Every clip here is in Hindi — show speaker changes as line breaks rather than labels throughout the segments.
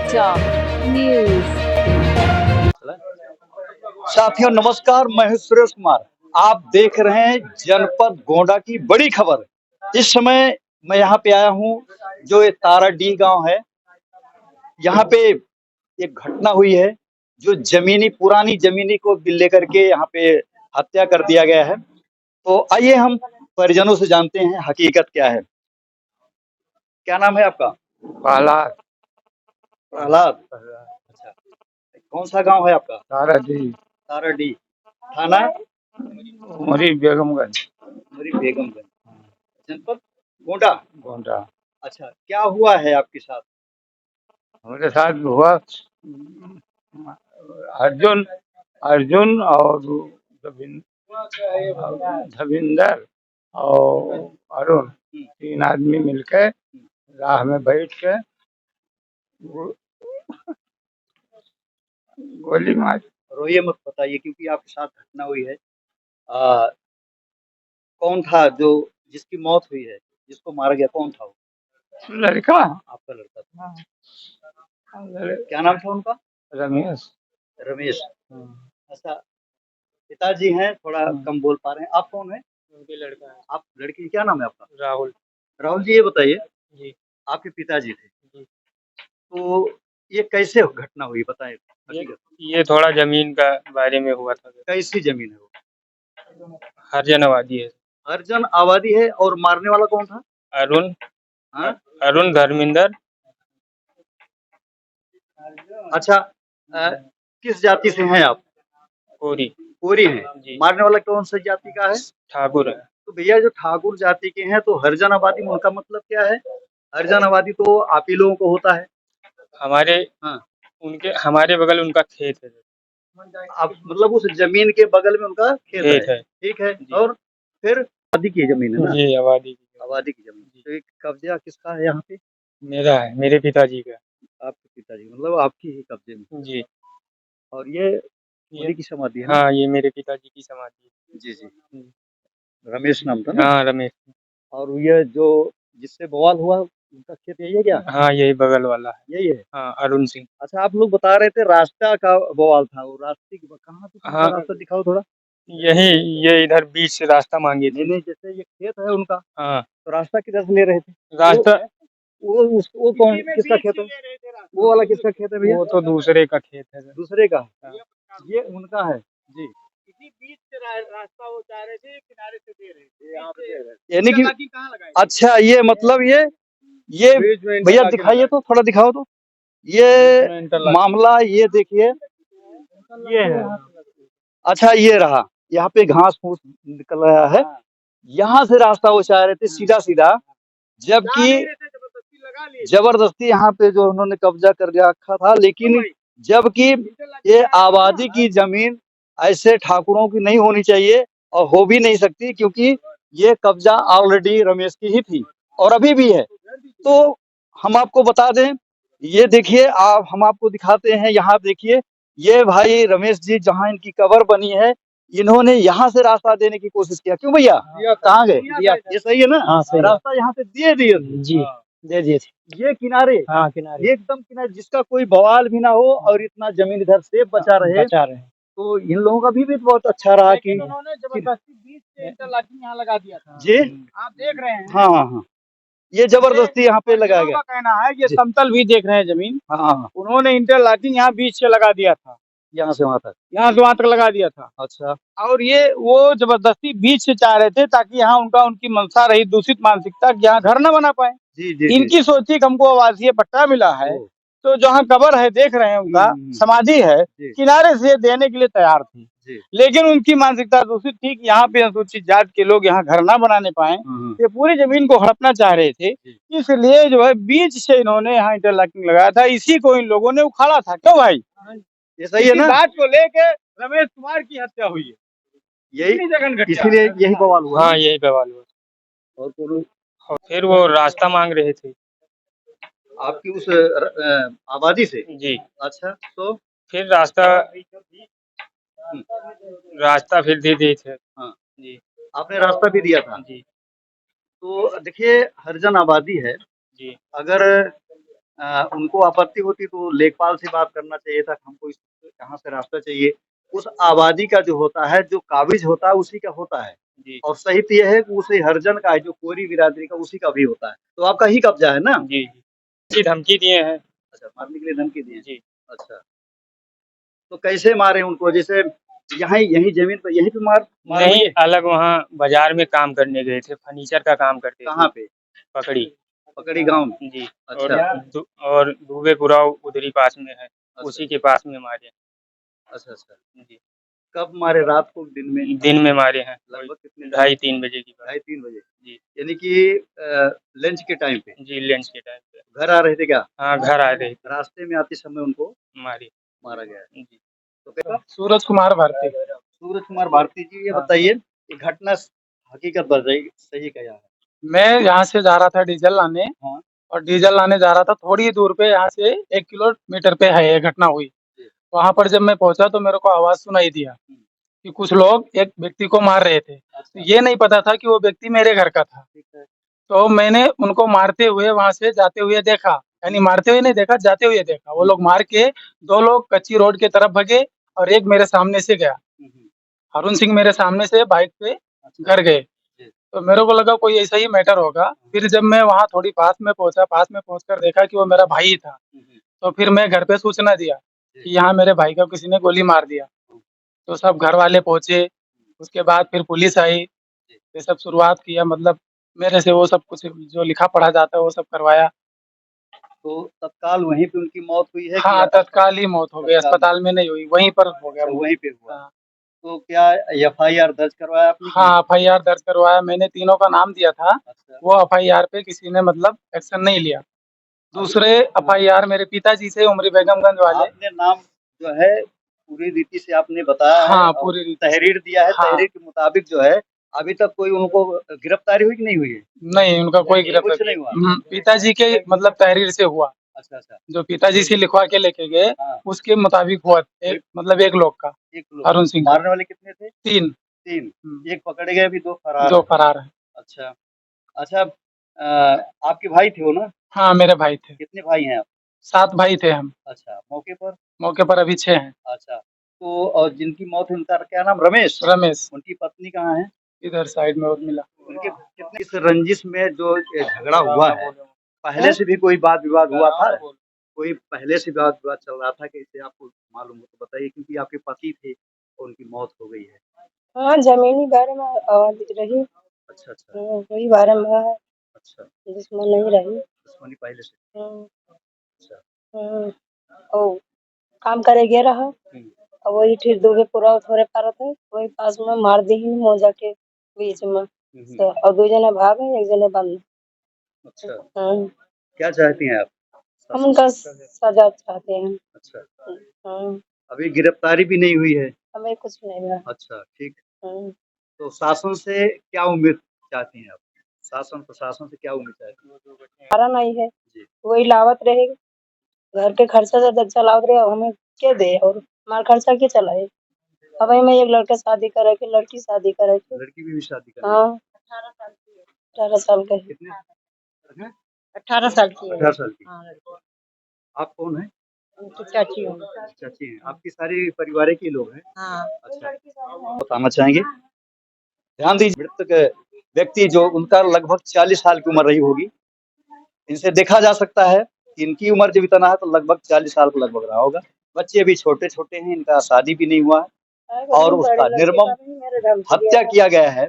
समाचार न्यूज।
साथियों नमस्कार, मैं हूं सुरेश कुमार। आप देख रहे हैं जनपद गोंडा की बड़ी खबर। इस समय मैं यहाँ पे आया हूँ, जो ये ताराडीह गांव है। यहाँ पे एक घटना हुई है, जो पुरानी जमीनी को लेकर के यहाँ पे हत्या कर दिया गया है। तो आइए हम परिजनों से जानते हैं हकीकत क्या है। क्या नाम है आपका?
प्रहलाद।
प्रहलाद। अच्छा, कौन सा गांव है आपका?
ताराडीह।
ताराडीह। थाना?
उमरी बेगमगंज।
उमरी बेगमगंज। जनपद गोंडा।
गोंडा।
अच्छा, क्या हुआ है आपके साथ?
हमारे साथ हुआ अर्जुन अर्जुन और धविंदर और अरुण, तीन आदमी मिलकर राह में बैठ के गोली मार।
रोइए मत, बताइए, क्योंकि आपके साथ घटना हुई है। आ, कौन था जो जिसकी मौत हुई है, जिसको मारा गया, कौन था वो?
लड़का।
आपका लड़का था? क्या नाम था उनका?
रमेश।
रमेश। अच्छा, पिताजी हैं, थोड़ा कम बोल पा रहे हैं। आप कौन है?
उनके लड़का है।
आप लड़की, क्या नाम है आपका?
राहुल।
राहुल जी, ये बताइए,
जी।
आपके पिताजी थे,
जी।
तो ये कैसे घटना हुई, बताएं।
ये थोड़ा जमीन का बारे में हुआ था।
कैसी जमीन है वो?
हरिजन आबादी है।
हरिजन आबादी है। और मारने वाला कौन था?
अरुण।
हाँ?
अरुण धर्मिंदर।
अच्छा, किस जाति से हैं आप?
कोरी।
कोरी हैं। मारने वाला कौन सी जाति का है?
ठाकुर है।
तो भैया, जो ठाकुर जाति के हैं, तो हरिजन आबादी में उनका मतलब क्या है? हरिजन आबादी तो आप ही लोगों को होता है।
हमारे
हाँ,
हमारे बगल उनका खेत है।
आप मतलब उस जमीन के बगल में उनका खेत है। ठीक है। और फिर आबादी की जमीन है ना?
जी, आबादी
की जमीन। तो एक कब्जा किसका है यहाँ पे?
मेरा है, मेरे पिताजी का।
आपके पिताजी, मतलब आपकी ही कब्जे में?
जी।
और ये उन्हीं की समाधि है ना?
हाँ, ये मेरे पिताजी की समाधि है।
जी जी। रमेश नाम था ना?
हाँ, रमेश।
और ये जो जिससे बवाल हुआ, उनका खेत यही है क्या?
हाँ, यही बगल वाला है।
यही है।
हाँ, अरुण सिंह।
अच्छा, आप लोग बता रहे थे रास्ता का बवाल था, वो रास्ते की कहाँ पे?
हाँ,
रास्ता दिखाओ थोड़ा।
यही, ये इधर बीच से रास्ता मांगे थे।
नहीं, जैसे ये खेत है उनका,
हाँ,
तो रास्ता किधर से ले रहे थे?
रास्ता
वो कौन, किसका खेत है? वो वाला किसका खेत है भैया?
वो तो दूसरे का खेत है।
दूसरे का?
हाँ।
ये उनका है जी।
इसी बीच से रास्ता वो चाह रहे थे, किनारे से दे रहे थे, यहाँ पे दे रहे थे।
यानी कि
कहाँ लगाई?
अच्छा, ये मतलब ये भैया दिखाइए तो, थोड़ा दिखाओ तो। ये मामला, ये देखिए, ये है। अच्छा, ये रहा, यहाँ पे घास फूस निकल रहा है। यहाँ से रास्ता वो चाह रहे थे सीधा सीधा, जबकि जबरदस्ती यहाँ पे जो उन्होंने कब्जा कर रखा था। लेकिन जबकि ये आबादी की जमीन ऐसे ठाकुरों की नहीं होनी चाहिए, और हो भी नहीं सकती, क्योंकि ये कब्जा ऑलरेडी रमेश की ही थी और अभी भी है। तो हम आपको बता दें, ये देखिए, हम आपको दिखाते हैं। यहाँ देखिए, ये भाई रमेश जी, जहाँ इनकी कब्र बनी है, इन्होंने यहाँ से रास्ता देने की कोशिश किया। क्यों भैया, कहाँ गए? ये सही है ना? हाँ, सही। रास्ता यहाँ से दिए दिए जी, दे दिए थे। ये किनारे, हाँ किनारे, एकदम किनारे, जिसका कोई बवाल भी ना हो, और इतना जमीन इधर से बचा रहे। तो इन लोगों का भी बहुत अच्छा रहा कि
उन्होंने जबरदस्ती बीच से इंटरलॉकिंग यहाँ लगा दिया था।
जी,
आप देख रहे हैं।
हाँ हाँ हाँ, ये जबरदस्ती यहाँ पे लगाया गया।
कहना है ये समतल भी देख रहे हैं जमीन।
हाँ,
उन्होंने इंटरलॉकिंग यहाँ बीच से लगा दिया था,
यहाँ से वहां तक।
यहाँ से वहां तक लगा दिया था।
अच्छा,
और ये वो जबरदस्ती बीच से चाह रहे थे, ताकि यहाँ उनकी मंशा रही दूषित मानसिकता, यहाँ घर न बना पाए।
जी जी।
इनकी सोच थी कि हमको आवासीय पट्टा मिला है, तो जहाँ कब्र है देख रहे हैं, उनका समाधि है, किनारे से देने के लिए तैयार थी। लेकिन उनकी मानसिकता दूसरी थी कि यहाँ पे अनुसूचित जात के लोग यहाँ घर ना बनाने पाए, ये पूरी जमीन को हड़पना चाह रहे थे। इसलिए जो है बीच से इन्होंने यहाँ इंटरलॉकिंग लगाया था। इसी को इन लोगों ने उखाड़ा था। क्यों भाई?
ये सही है ना?
बात को लेके रमेश कुमार की हत्या हुई है,
यही, इसीलिए यही बवाल हुआ।
हाँ, यही बवाल हुआ। और फिर वो रास्ता मांग रहे थे
आपकी उस आबादी से? जी। अच्छा, तो
फिर रास्ता फिर दे दिए थे।
हाँ जी, आपने रास्ता भी दिया था जी। तो देखिए, हरिजन आबादी है जी। अगर उनको आपत्ति होती तो लेखपाल से बात करना चाहिए था, हमको यहाँ से रास्ता चाहिए। उस आबादी का जो होता है, जो काबिज होता है उसी का होता है
जी
और सही तो यह है कि उसे हरिजन का है, जो कोरी बिरादरी का उसी का भी होता है। तो आपका ही कब्जा है ना?
जी जी धमकी दिए हैं।
अच्छा, मारने के लिए धमकी दी है।
जी
अच्छा, तो कैसे मारे उनको? जैसे यहाँ यहीं जमीन पर यहीं पे मार
नहीं,
दिए?
अलग वहाँ बाजार में काम करने गए थे, फर्नीचर का काम करते थे।
कहाँ पे?
पकड़ी
पकड़ी गांव में?
जी।
अच्छा।
और दुबे कुराव उधरी पास में है, उसी के पास में मारे।
अच्छा अच्छा।
जी
कब मारे? रात को, दिन में?
दिन में मारे हैं,
लगभग कितने?
2:30-3 बजे की बात।
2:30-3 बजे?
जी
यानी कि लंच के टाइम पे?
जी लंच के टाइम पे।
घर आ रहे थे क्या?
हाँ, घर आ रहे थे,
रास्ते में आते समय उनको
मारी।
मारा गया है।
जी
तो कैसा?
सूरज कुमार भारती।
सूरज कुमार भारती जी, ये बताइए ये घटना हकीकत बताइए, सही क्या है?
मैं यहाँ से जा रहा था डीजल लाने,
हाँ।
और डीजल लाने जा रहा था, थोड़ी दूर पे यहाँ से 1 किलोमीटर पे है ये घटना हुई। वहाँ पर जब मैं पहुंचा तो मेरे को आवाज सुनाई दिया कि कुछ लोग एक व्यक्ति को मार रहे थे। तो ये नहीं पता था कि वो व्यक्ति मेरे घर का था।
ठीक है।
तो मैंने उनको मारते हुए वहां से जाते हुए देखा, यानी मारते हुए नहीं देखा, जाते हुए देखा। वो लोग मार के 2 लोग कच्ची रोड की तरफ भगे और एक मेरे सामने से गया। अरुण सिंह मेरे सामने से बाइक पे घर गए। तो मेरे को लगा कोई ऐसा ही मैटर होगा। फिर जब मैं वहाँ थोड़ी पास में पहुंचा, पास में पहुंचकर देखा कि वो मेरा भाई था, तो फिर मैं घर पे सूचना दिया कि यहाँ मेरे भाई को किसी ने गोली मार दिया। तो सब घर वाले पहुंचे, उसके बाद फिर पुलिस आई, ये सब शुरुआत किया, मतलब मेरे से वो सब कुछ जो लिखा पढ़ा जाता है वो सब करवाया।
तो तत्काल वहीं पे उनकी मौत हुई है?
हाँ,
कि
तत्काल ही मौत हो गई, अस्पताल में नहीं हुई, वहीं पर हो गया।
अच्छा, वहीं पे हुआ?
हाँ,
तो क्या एफआईआर दर्ज करवाया आपने?
हाँ, एफआईआर दर्ज करवाया मैंने, तीनों का नाम दिया था।
अच्छा।
वो एफआईआर पे किसी ने मतलब एक्शन नहीं लिया। दूसरे एफआईआर मेरे पिताजी से, उमरी बेगमगंज वाले।
आपने नाम जो है पूरी रीति से आपने बताया है
हाँ,
और
पूरी रीति से।
तहरीर दिया है।
हाँ।
तहरीर के मुताबिक जो है अभी तक कोई उनको गिरफ्तारी हुई कि नहीं हुई है?
नहीं, उनका कोई
कुछ
गिरफ्तार
नहीं हुआ?
पिताजी के मतलब तहरीर से हुआ।
अच्छा अच्छा।
जो पिताजी से लिखवा के लेके गए,
हाँ।
उसके मुताबिक हुआ। मतलब एक लोग का,
एक लोग।
अरुण सिंह का।
मारने वाले कितने थे?
3।
3। एक पकड़े गए, अभी 2 फरार
2
हैं।
फरार हैं।
अच्छा। अच्छा, आपके भाई थे वो ना?
हाँ, मेरे भाई थे।
कितने भाई हैं आप?
7 भाई थे हम।
अच्छा,
मौके पर अभी 6 हैं।
अच्छा, तो और जिनकी मौत हुई उनका क्या नाम? रमेश?
रमेश
उनकी पत्नी कहाँ है?
इधर साइड में और मिला।
उनके कितने इस रंजिश में जो ये झगड़ा हुआ है, पहले से भी कोई वाद विवाद हुआ था? कोई पहले से वाद विवाद चल रहा था कि इसे आपको मालूम हो तो बताइए, क्योंकि आपके पति थे और उनकी मौत हो गई है।
हाँ, जमीनी बारे में आवाज रही।
अच्छा अच्छा।
वही बारम्बार है,
अच्छा,
दुश्मन नहीं रही।
दुश्मनी पहले से?
हम्म,
अच्छा।
और काम करे गया रहा,
हम्म,
और वही फिर दुबे पूरा थोड़े पार थे, वही पास में मार दी ही मौजा के बीच में। तो और 2 जने भागे, 1 जने बंद।
अच्छा,
हाँ,
क्या चाहती हैं आप?
हम उनका सजा चाहते हैं।
अच्छा,
हाँ,
अभी गिरफ्तारी भी नहीं हुई है?
हमें कुछ नहीं मिला।
अच्छा, ठीक।
हाँ,
तो शासन से क्या उम्मीद चाहती हैं आप? शासन प्रशासन से क्या उम्मीद चाहती हैं?
हमारा नहीं है,
जी।
वही लावत रहेगी। घर के खर्चा से चलावत रहे, अब हमें क्या दे, और हमारा खर्चा क्या चलाए। अब में एक लड़का शादी करे के, लड़की शादी करे के।
लड़की भी शादी कर
हाँ, 18 साल का है।
कितने हैं?
18 साल की है।
18 साल की।
हाँ, लड़की।
आप कौन हैं?
उनकी चाची हूँ।
चाची हैं? आपकी सारी परिवार के लोग हैं?
हाँ।
अच्छा, बताना चाहेंगे? ध्यान दीजिए, मृतक व्यक्ति जो उनका लगभग 40 साल की उम्र रही होगी। इनसे देखा जा सकता है कि इनकी उम्र जब इतना है तो लगभग 40 साल का लगभग रहा होगा। बच्चे अभी छोटे-छोटे हैं, इनका शादी भी नहीं हुआ है और उसका निर्मम हत्या किया गया है।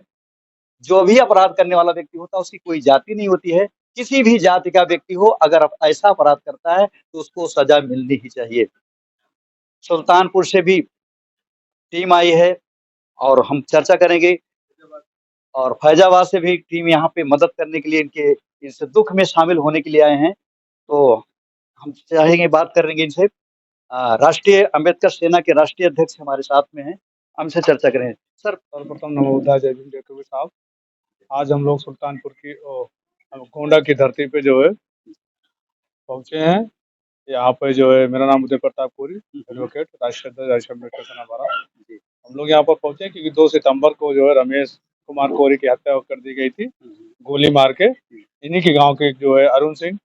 जो भी अपराध करने वाला व्यक्ति होता है उसकी कोई जाति नहीं होती है। किसी भी जाति का व्यक्ति हो, अगर ऐसा अपराध करता है तो उसको सजा मिलनी ही चाहिए। सुल्तानपुर से भी टीम आई है और हम चर्चा करेंगे, और फैजाबाद से भी टीम यहाँ पे मदद करने के लिए, इनके इस दुख में शामिल होने के लिए आए हैं। तो हम चाहेंगे, बात करेंगे इनसे। राष्ट्रीय अम्बेडकर सेना के राष्ट्रीय अध्यक्ष हमारे साथ में हैं, हमसे चर्चा करें। सर,
सर्वप्रथम नमो बुद्धाय, जय भीम, जय कबीर साहब। आज हम लोग सुल्तानपुर की गोंडा की धरती पे जो है पहुंचे हैं। यहाँ पे जो है, मेरा नाम उदय प्रताप कोरी, एडवोकेट, राष्ट्रीय अध्यक्ष राष्ट्रीय अम्बेडकर सेना भारत। हम लोग यहाँ पर पहुंचे क्योंकि 2 सितंबर को जो है रमेश कुमार कोरी की हत्या कर दी गई थी गोली मार के। इन्हीं के गाँव के जो है अरुण सिंह,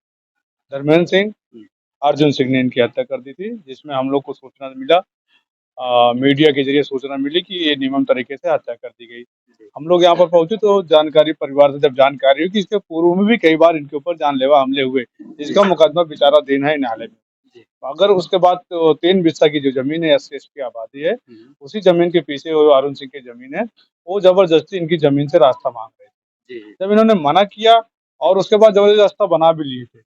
धर्मेंद्र सिंह अर्जुन सिंह ने इनकी हत्या कर दी थी, जिसमें हम लोग को सूचना मिला, मीडिया के जरिए सूचना मिली कि ये निर्मम तरीके से हत्या कर दी गई। हम लोग यहाँ पर पहुंचे तो जानकारी परिवार से जब जानकारी हुई कि इसके पूर्व में भी कई बार इनके ऊपर जानलेवा हमले हुए, इसका मुकदमा विचाराधीन है न्यायालय में। अगर उसके बाद तो 3 बिस्सा की जो जमीन है एस की आबादी है, उसी जमीन के पीछे वो अरुण सिंह की जमीन है, वो जबरदस्ती इनकी जमीन से रास्ता मांग रहे थे। जब इन्होंने मना किया और उसके बाद जबरदस्ती रास्ता बना भी लिए थे,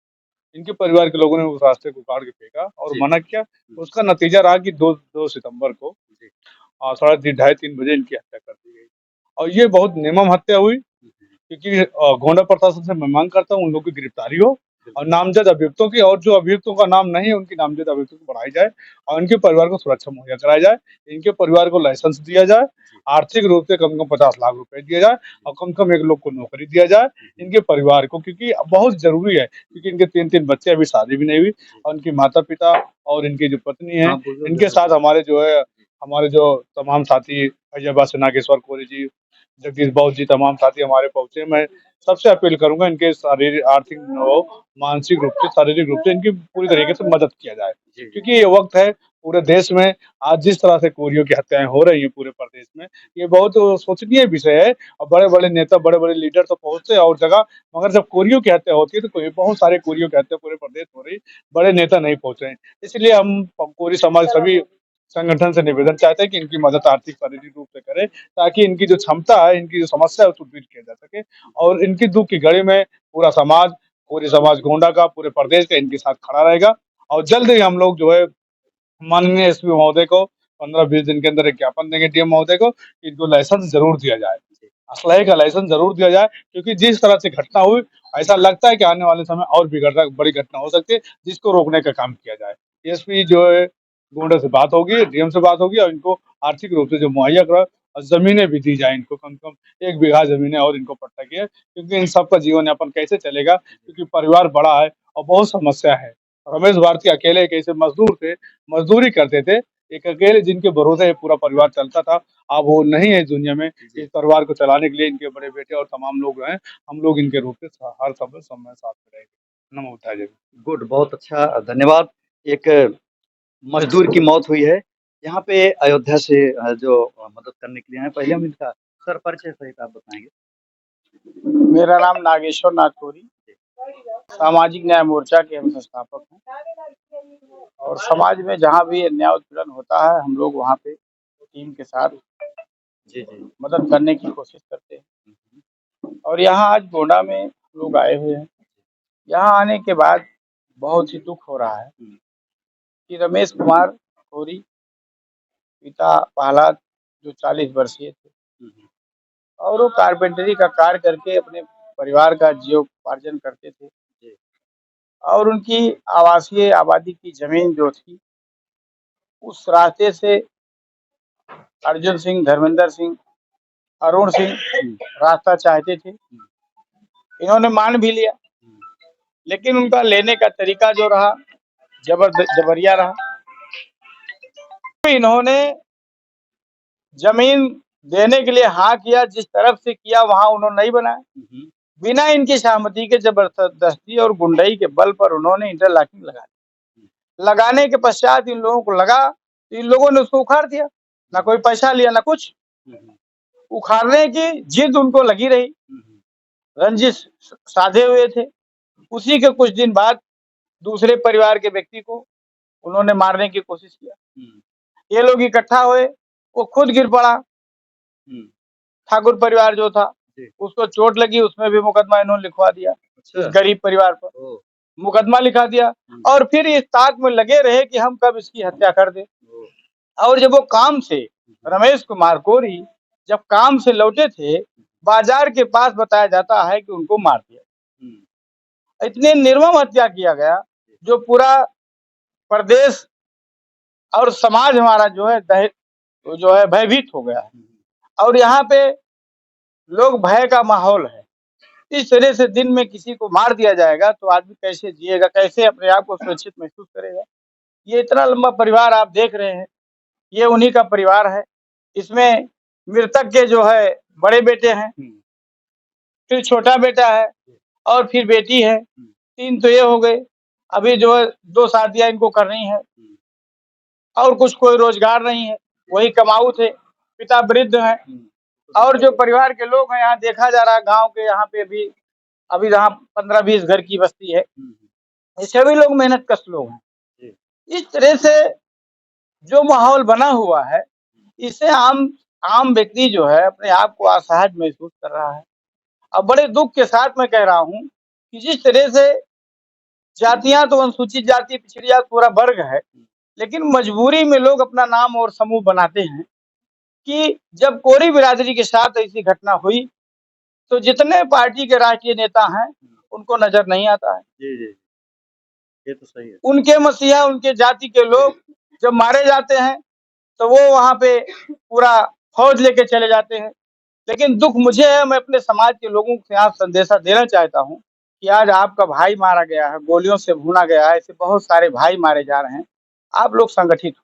इनके परिवार के लोगों ने उस रास्ते को काट के फेंका और मना किया। उसका नतीजा रहा कि 2 सितंबर को 2:30-3 बजे इनकी हत्या कर दी गई और ये बहुत निर्मम हत्या हुई, क्योंकि गोंडा प्रशासन से मैं मांग करता हूँ उन लोगों की गिरफ्तारी हो और नामजद अभियुक्तों की, और जो अभियुक्तों का नाम नहीं है उनकी नामजद अभियुक्तों को बढ़ाई जाए और इनके परिवार को सुरक्षा मुहैया कराई जाए, इनके परिवार को लाइसेंस दिया जाए, आर्थिक रूप से कम से कम 50 लाख रुपए दिया जाए और कम से कम 1 लोग को नौकरी दिया जाए इनके परिवार को, क्योंकि बहुत जरूरी है, क्योंकि इनके 3 बच्चे अभी शादी भी नहीं हुई और इनकी माता पिता और इनकी जो पत्नी है, इनके साथ हमारे जो तमाम साथी अजय नागेश्वर कोरी जी, जगदीश बाबू जी, तमाम साथी हमारे पहुंचे। मैं सबसे अपील करूंगा इनके शारीरिक, आर्थिक और मानसिक रूप से, शारीरिक रूप से इनकी पूरी तरीके से मदद किया जाए, क्योंकि ये वक्त है पूरे देश में आज जिस तरह से कोरियों की हत्याएं हो रही हैं पूरे प्रदेश में, ये बहुत शोचनीय विषय है। और बड़े बड़े नेता, बड़े बड़े लीडर तो पहुंचते हैं और जगह, मगर जब कोरियों की हत्या होती है तो कोई बहुत सारे कोरियों की हत्या पूरे प्रदेश हो रही, बड़े नेता नहीं पहुंच रहे हैं। इसलिए हम कोरी समाज सभी संगठन से निवेदन चाहते हैं कि इनकी मदद आर्थिक शारीरिक रूप से करें, ताकि इनकी जो क्षमता है, इनकी जो समस्या है उसको दूर किया जा सके और इनकी दुख की घड़ी में पूरा समाज, पूरे समाज गोंडा का, पूरे प्रदेश का इनके साथ खड़ा रहेगा। और जल्द ही हम लोग जो है माननीय एसपी महोदय को 15-20 दिन के अंदर एक ज्ञापन देंगे, डीएम महोदय को, कि इनको लाइसेंस जरूर दिया जाए, असलहे का लाइसेंस जरूर दिया जाए, क्योंकि जिस तरह से घटना हुई ऐसा लगता है कि आने वाले समय और भी बड़ी घटना हो सकती है, जिसको रोकने का काम किया जाए। एसपी जो है गोंडा से बात होगी, डीएम से बात होगी और इनको आर्थिक रूप से जो मुहैया करा और जमीनें भी दी जाए, इनको कम से कम 1 बीघा जमीनें और इनको पट्टा किया, क्योंकि इन सबका जीवन यापन कैसे चलेगा, क्योंकि परिवार बड़ा है और बहुत समस्या है। रमेश भारती अकेले एक ऐसे मजदूर थे, मजदूरी करते थे, एक अकेले जिनके भरोसे पूरा परिवार चलता था, अब वो नहीं है दुनिया में। इस परिवार को चलाने के लिए इनके बड़े बेटे और तमाम लोग हैं, हम लोग इनके रूप से हर समय साथ में रहेंगे। नमो बुद्धाय।
गुड, बहुत अच्छा, धन्यवाद। एक मजदूर की मौत हुई है यहाँ पे अयोध्या से, जो मदद करने के लिए आए। पहले हम इनका सर परिचय सहित आप बताएंगे।
मेरा नाम नागेश्वर नाथ कोरी, सामाजिक न्याय मोर्चा के हम संस्थापक हैं और समाज में जहाँ भी अन्याय उत्पीड़न होता है हम लोग वहाँ पे टीम के साथ मदद करने की कोशिश करते हैं। और यहाँ आज गोंडा में लोग आए हुए हैं। यहाँ आने के बाद बहुत ही दुख हो रहा है कि रमेश कुमार कोरी, पिता प्रहलाद, जो 40 वर्षीय थे और वो कारपेंटरी का कार्य करके अपने परिवार का जीवोपार्जन करते थे और उनकी आवासीय आबादी की जमीन जो थी उस रास्ते से अर्जुन सिंह, धर्मेंद्र सिंह, अरुण सिंह रास्ता चाहते थे। इन्होंने मान भी लिया, लेकिन उनका लेने का तरीका जो रहा जबरिया रहा। इन्होंने जमीन देने के लिए हाँ किया, जिस तरफ से किया वहां उन्होंने नहीं बनाया, बिना इनकी सहमति के जबरदस्ती और गुंडई के बल पर उन्होंने इंटरलॉकिंग लगा दी। लगाने के पश्चात इन लोगों को लगा तो इन लोगों ने उसको उखाड़ दिया, ना कोई पैसा लिया ना कुछ। उखाड़ने की जिद उनको लगी रही, रंजिश साधे हुए थे। उसी के कुछ दिन बाद दूसरे परिवार के व्यक्ति को उन्होंने मारने की कोशिश किया। ये लोग इकट्ठा हुए, वो खुद गिर पड़ा। ठाकुर परिवार जो था उसको चोट लगी, उसमें भी मुकदमा इन्होंने लिखवा दिया। इस गरीब परिवार पर मुकदमा लिखा दिया और फिर इस ताक में लगे रहे कि हम कब इसकी हत्या कर दे। और जब वो काम से, रमेश कुमार कोरी जब काम से लौटे थे, बाजार के पास बताया जाता है कि उनको मार दिया। इतने निर्मम हत्या किया गया जो पूरा प्रदेश और समाज हमारा जो है भयभीत हो गया है। और यहाँ पे लोग भय का माहौल है। इस तरह से दिन में किसी को मार दिया जाएगा तो आदमी कैसे जिएगा, कैसे अपने आप को सुरक्षित महसूस करेगा। ये इतना लंबा परिवार आप देख रहे हैं, ये उन्हीं का परिवार है। इसमें मृतक के जो है बड़े बेटे हैं, फिर छोटा बेटा है और फिर बेटी है। 3 तो ये हो गए। अभी जो है 2 शादियां इनको करनी है और कुछ कोई रोजगार नहीं है, वही कमाऊ थे, पिता वृद्ध हैं और जो परिवार के लोग हैं यहाँ देखा जा रहा है गांव के यहाँ पे भी अभी यहाँ 15-20 घर की बस्ती है, ये सभी लोग मेहनत कश लोग हैं। इस तरह से जो माहौल बना हुआ है इससे आम आम व्यक्ति जो है अपने आप को असहज महसूस कर रहा है। अब बड़े दुख के साथ मैं कह रहा हूँ कि जिस तरह से जातियां तो अनुसूचित जाति पिछड़ी जाति पूरा वर्ग है, लेकिन मजबूरी में लोग अपना नाम और समूह बनाते हैं कि जब कोरी बिरादरी के साथ ऐसी घटना हुई तो जितने पार्टी के राष्ट्रीय नेता हैं उनको नजर नहीं आता है।
जी जी, ये तो सही है।
उनके मसीहा उनके जाति के लोग जब मारे जाते हैं तो वो वहां पे पूरा फौज लेके चले जाते हैं। लेकिन दुख मुझे है, मैं अपने समाज के लोगों को यहाँ संदेशा देना चाहता हूँ कि आज आपका भाई मारा गया है, गोलियों से भूना गया है, ऐसे बहुत सारे भाई मारे जा रहे हैं। आप लोग संगठित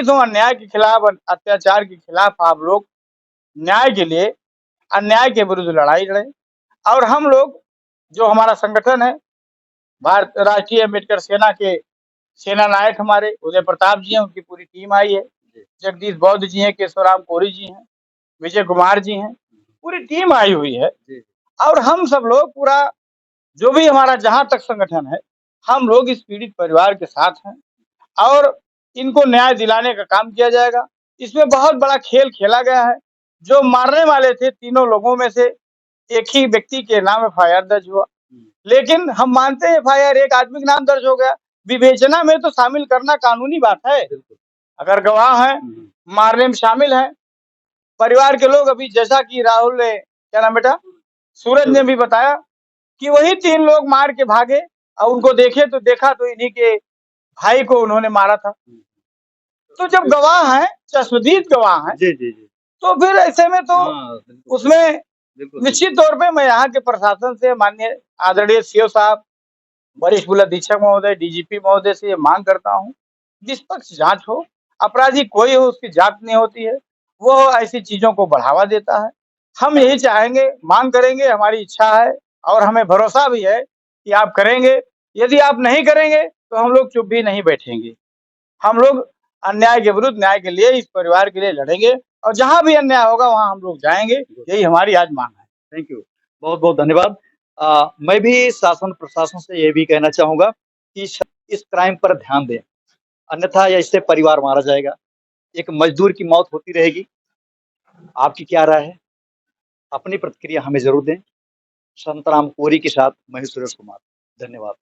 हों अन्याय के खिलाफ, अत्याचार के खिलाफ आप लोग न्याय के लिए अन्याय के विरुद्ध लड़ाई लड़ें। और हम लोग जो हमारा संगठन है भारत राष्ट्रीय अम्बेडकर सेना के सेना नायक हमारे उदय प्रताप जी हैं, उनकी पूरी टीम आई है, जगदीश बौद्ध जी हैं, केशवराम कोरी जी हैं, विजय कुमार जी हैं, पूरी टीम आई हुई है। और हम सब लोग पूरा जो भी हमारा जहां तक संगठन है हम लोग इस पीड़ित परिवार के साथ हैं और इनको न्याय दिलाने का काम किया जाएगा। इसमें बहुत बड़ा खेल खेला गया है। जो मारने वाले थे तीनों लोगों में से एक ही व्यक्ति के नाम एफआईआर दर्ज हुआ, लेकिन हम मानते हैं एफआईआर एक आदमी के नाम दर्ज हो गया, विवेचना में तो शामिल करना कानूनी बात है। अगर गवाह हैं मारने में शामिल हैं परिवार के लोग, अभी जैसा कि राहुल ने क्या नाम बेटा सूरज ने भी बताया कि वही 3 लोग मार के भागे और उनको देखा तो इन्हीं के भाई को उन्होंने मारा था। तो जब गवाह हैं, चश्मदीद गवाह हैं,
जी जी जी,
तो फिर ऐसे में तो उसमें
बिल्कुल
निश्चित तौर पे मैं यहाँ के प्रशासन से माननीय आदरणीय सीओ साहब, वरिष्ठ पुलिस अधीक्षक महोदय, डीजीपी महोदय से ये मांग करता हूँ निष्पक्ष जांच हो। अपराधी कोई हो उसकी जांच नहीं होती है, वो ऐसी चीजों को बढ़ावा देता है। हम यही चाहेंगे, मांग करेंगे, हमारी इच्छा है और हमें भरोसा भी है कि आप करेंगे। यदि आप नहीं करेंगे तो हम लोग चुप भी नहीं बैठेंगे। हम लोग अन्याय के विरुद्ध न्याय के लिए, इस परिवार के लिए लड़ेंगे और जहां भी अन्याय होगा वहां हम लोग जाएंगे। यही हमारी आज मांग है।
थैंक यू, बहुत बहुत धन्यवाद। मैं भी शासन प्रशासन से ये भी कहना चाहूंगा कि इस क्राइम पर ध्यान दें, अन्यथा इससे परिवार मारा जाएगा, एक मजदूर की मौत होती रहेगी। आपकी क्या राय है? अपनी प्रतिक्रिया हमें जरूर दें। संतराम कोरी के साथ मैं हूं सुरेश कुमार, धन्यवाद।